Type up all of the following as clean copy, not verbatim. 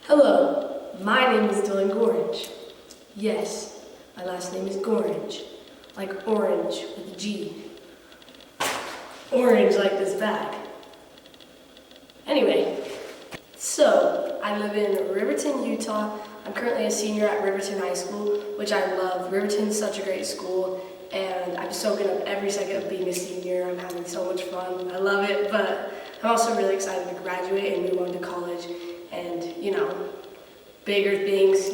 Hello, my name is Gorringe. Yes, my last name is Gorringe, like orange with a G. Orange like this bag. Anyway, so I live in Riverton, Utah. I'm currently a senior at Riverton High School, which I love. Riverton's such a great school, and I'm soaking up every second of being a senior. I'm having so much fun. I love it, but I'm also really excited to graduate and move on to college and, bigger things,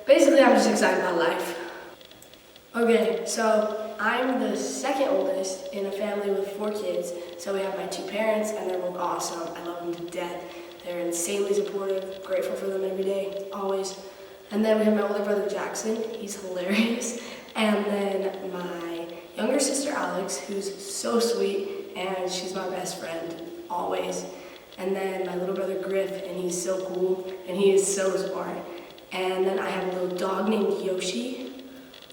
Basically, I'm just excited about life. Okay, so I'm the second oldest in a family with 4 kids. So we have my 2 parents, and they're both awesome. I love them to death. They're insanely supportive, grateful for them every day, always. And then we have my older brother Jackson. He's hilarious. And then my younger sister Alex, who's so sweet, and she's my best friend, always. And then my little brother Griff, and he's so cool, and he is so smart. And then I have a little dog named Yoshi.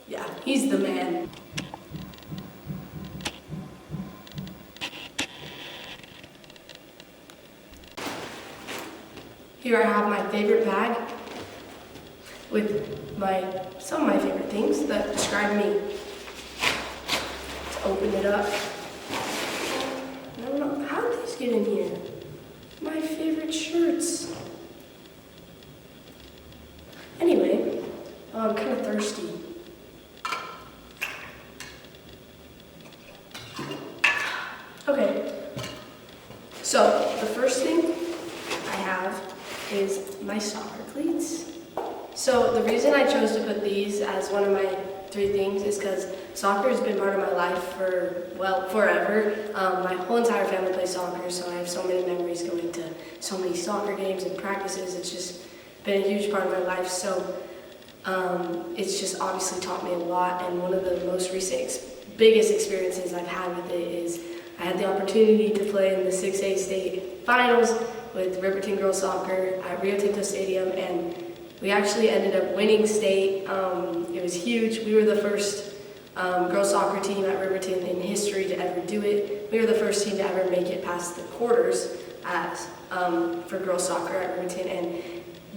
Yeah, he's the man. Here I have my favorite bag with some of my favorite things that describe me. Let's open it up. I don't know, how did these get in here? My favorite shirts. Anyway, I'm kind of thirsty. Okay, so the first thing I have is my soccer cleats. So the reason I chose to put these as one of my 3 things is because soccer has been part of my life for, forever. My whole entire family plays soccer, so I have so many memories going to so many soccer games and practices. It's just been a huge part of my life, so it's just obviously taught me a lot. And one of the most recent, biggest experiences I've had with it is I had the opportunity to play in the 6A state finals with Riverton girls soccer at Rio Tinto Stadium, and we actually ended up winning state. It was huge. We were the first girls soccer team at Riverton in history to ever do it. We were the first team to ever make it past the quarters for girls soccer at Riverton, and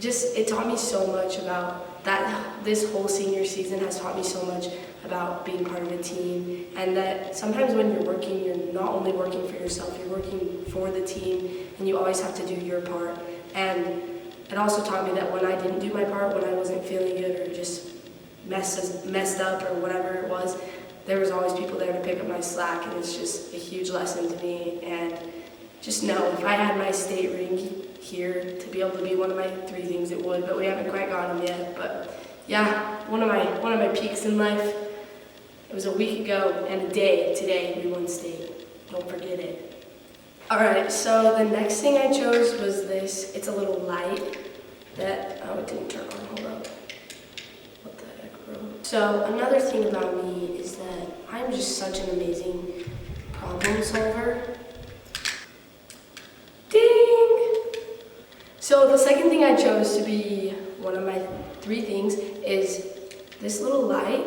it taught me so much about that. This whole senior season has taught me so much about being part of a team, and that sometimes when you're working, you're not only working for yourself, you're working for the team, and you always have to do your part. And it also taught me that when I didn't do my part, when I wasn't feeling good or just messed up or whatever it was, there was always people there to pick up my slack, and it's just a huge lesson to me. And just know, if I had my state ring here to be able to be one of my 3 things, it would, but we haven't quite gotten them yet. But yeah, one of my peaks in life. It was a week ago and a day today we won state. Don't forget it. Alright, so the next thing I chose was this. It's a little light that, it didn't turn on, hold up. What the heck, bro? So another thing about me is that I'm just such an amazing problem solver. Ding! So the second thing I chose to be one of my 3 things is this little light.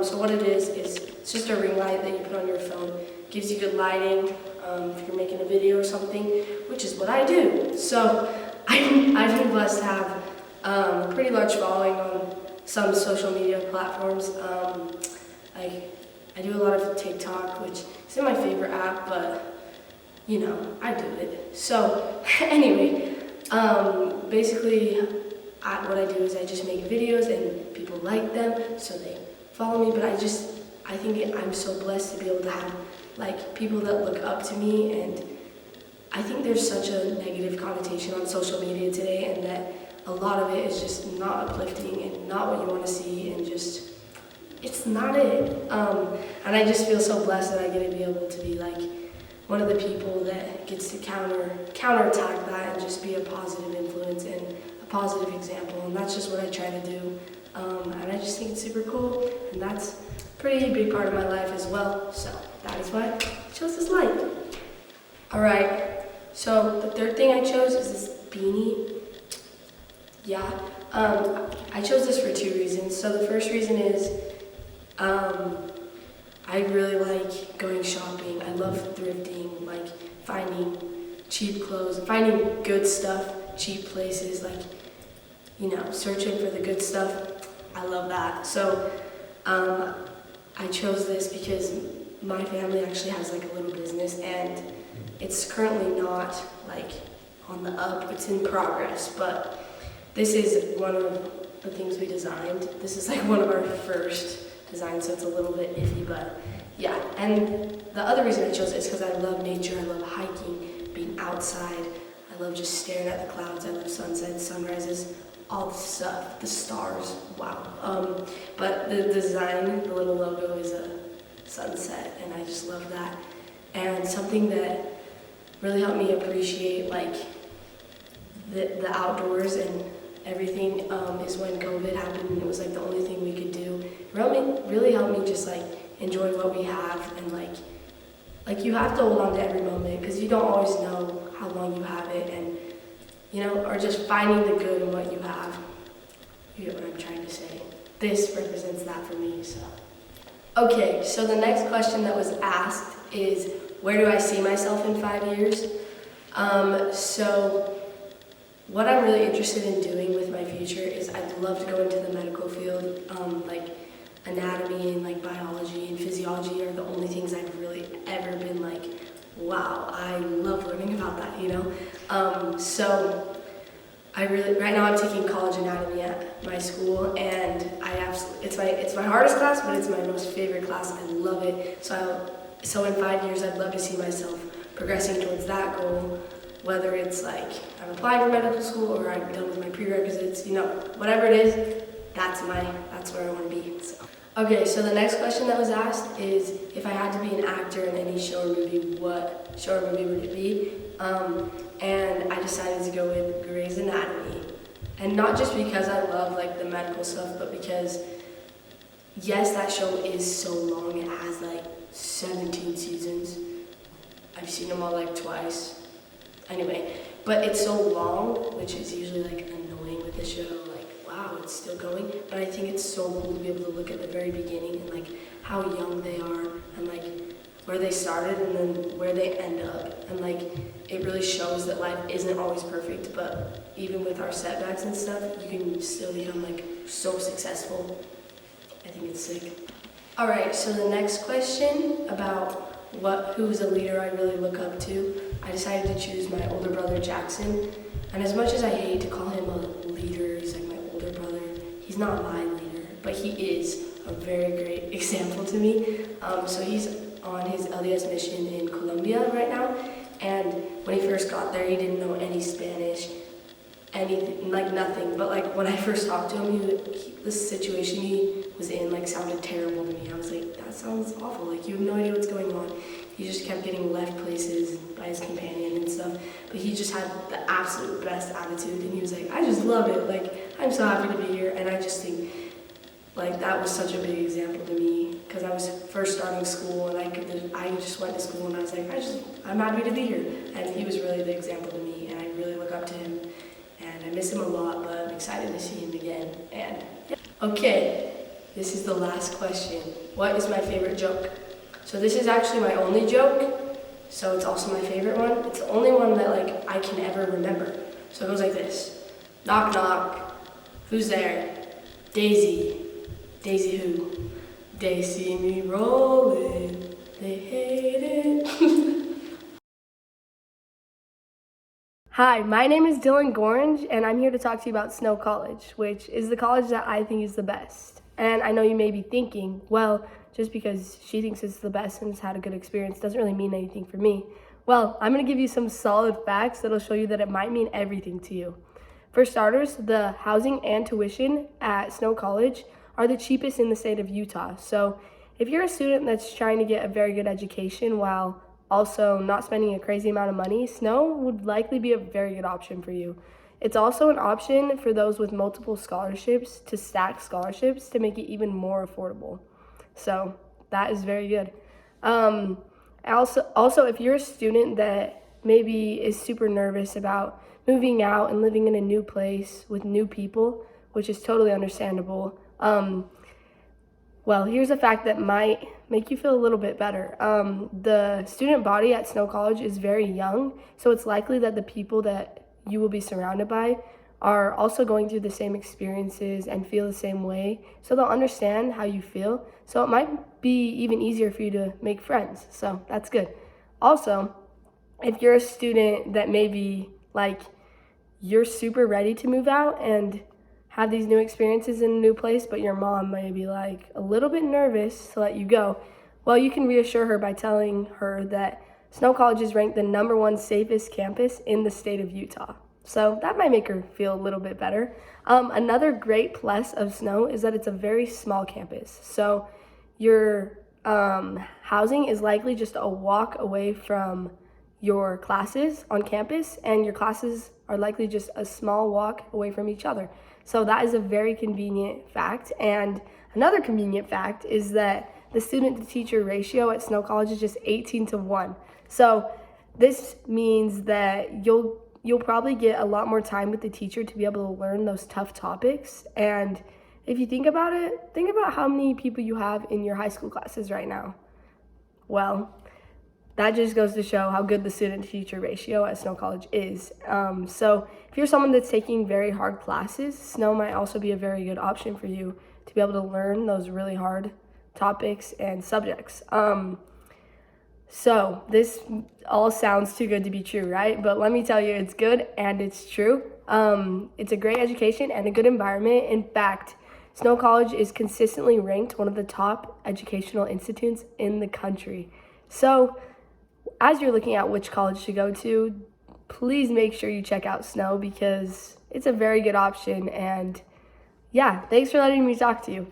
So what it is it's just a ring light that you put on your phone. Gives you good lighting if you're making a video or something, which is what I do. So I've been blessed to have a pretty large following on some social media platforms. I do a lot of TikTok, which isn't my favorite app, but I do it. So anyway, basically what I do is I just make videos and people like them, so they follow me. But I think I'm so blessed to be able to have people that look up to me, and I think there's such a negative connotation on social media today, and that a lot of it is just not uplifting and not what you want to see, and just it's not it. And I just feel so blessed that I get to be able to be one of the people that gets to counterattack that and just be a positive influence and a positive example. And that's just what I try to do. And I just think it's super cool, and that's a pretty big part of my life as well. So that is why I chose this light. Alright, so the third thing I chose is this beanie. Yeah, I chose this for 2 reasons. So the first reason is I really like going shopping. I love thrifting, finding cheap clothes, finding good stuff, cheap places. searching for the good stuff. I love that. So I chose this because my family actually has like a little business, and it's currently not like on the up, it's in progress, but this is one of the things we designed. This is like one of our first designs, so it's a little bit iffy, but yeah. And the other reason I chose it is because I love nature, I love hiking, being outside, I love just staring at the clouds, I love sunsets, sunrises, all the stuff, the stars, wow. But the design, the little logo is a sunset, and I just love that. And something that really helped me appreciate like the outdoors and everything is when COVID happened, and it was like the only thing we could do. It really helped me just like enjoy what we have, and like you have to hold on to every moment because you don't always know how long you have it, and or just finding the good in what you have. You get what I'm trying to say. This represents that for me, so. Okay, so the next question that was asked is, where do I see myself in 5 years? So what I'm really interested in doing with my future is I'd love to go into the medical field. Like anatomy and like biology and physiology are the only things I've really ever been like, wow, I love learning about that, So right now I'm taking college anatomy at my school, and it's my hardest class, but it's my most favorite class. I love it. So in 5 years, I'd love to see myself progressing towards that goal, whether it's like I'm applying for medical school or I'm done with my prerequisites, whatever it is, that's where I want to be. So. Okay, so the next question that was asked is, if I had to be an actor in any show or movie, what show or movie would it be? And I decided to go with Grey's Anatomy. And not just because I love like the medical stuff, but because, yes, that show is so long. It has like 17 seasons. I've seen them all like twice. Anyway, but it's so long, which is usually like annoying with the show. Like, wow, it's still going. But I think it's so cool to be able to look at the very beginning and like how young they are, and like where they started and then where they end up. And like it really shows that life isn't always perfect, but even with our setbacks and stuff, you can still become like so successful. I think it's sick. All right, so the next question about who's a leader I really look up to, I decided to choose my older brother Jackson. And as much as I hate to call him a leader, he's like my older brother, he's not my leader, but he is a very great example to me. So he's on his LDS mission in Colombia right now, and when he first got there, he didn't know any Spanish, anything, like nothing. But like when I first talked to him, the situation he was in like sounded terrible to me. I was like, that sounds awful. Like you have no idea what's going on. He just kept getting left places by his companion and stuff. But he just had the absolute best attitude, and he was like, I just love it. Like I'm so happy to be here, and I just think like that was such a big example to me because I was first starting school, and I just went to school and I was like, I'm happy to be here. And he was really the example to me, and I really look up to him, and I miss him a lot, but I'm excited to see him again. And yeah. Okay, this is the last question. What is my favorite joke? So this is actually my only joke, so it's also my favorite one. It's the only one that like I can ever remember. So it goes like this. Knock knock. Who's there? Daisy. Daisy who? They see me rolling, they hate it. Hi, my name is Gorringe, and I'm here to talk to you about Snow College, which is the college that I think is the best. And I know you may be thinking, well, just because she thinks it's the best and has had a good experience doesn't really mean anything for me. Well, I'm going to give you some solid facts that'll show you that it might mean everything to you. For starters, the housing and tuition at Snow College are the cheapest in the state of Utah. So if you're a student that's trying to get a very good education while also not spending a crazy amount of money, Snow would likely be a very good option for you. It's also an option for those with multiple scholarships to stack scholarships to make it even more affordable. So that is very good. Also, if you're a student that maybe is super nervous about moving out and living in a new place with new people, which is totally understandable, well, here's a fact that might make you feel a little bit better. The student body at Snow College is very young, so it's likely that the people that you will be surrounded by are also going through the same experiences and feel the same way, so they'll understand how you feel. So it might be even easier for you to make friends. So that's good. Also, if you're a student that maybe like you're super ready to move out and have these new experiences in a new place, but your mom may be like a little bit nervous to let you go, well, you can reassure her by telling her that Snow College is ranked the #1 safest campus in the state of Utah. So that might make her feel a little bit better. Another great plus of Snow is that it's a very small campus. So your housing is likely just a walk away from your classes on campus, and your classes are likely just a small walk away from each other. So that is a very convenient fact. And another convenient fact is that the student to teacher ratio at Snow College is just 18-1. So this means that you'll probably get a lot more time with the teacher to be able to learn those tough topics. And if you think about it, think about how many people you have in your high school classes right now. Well, that just goes to show how good the student-to-teacher ratio at Snow College is. So if you're someone that's taking very hard classes, Snow might also be a very good option for you to be able to learn those really hard topics and subjects. So this all sounds too good to be true, right? But let me tell you, it's good and it's true. It's a great education and a good environment. In fact, Snow College is consistently ranked one of the top educational institutes in the country. So as you're looking at which college to go to, please make sure you check out Snow because it's a very good option. And yeah, thanks for letting me talk to you.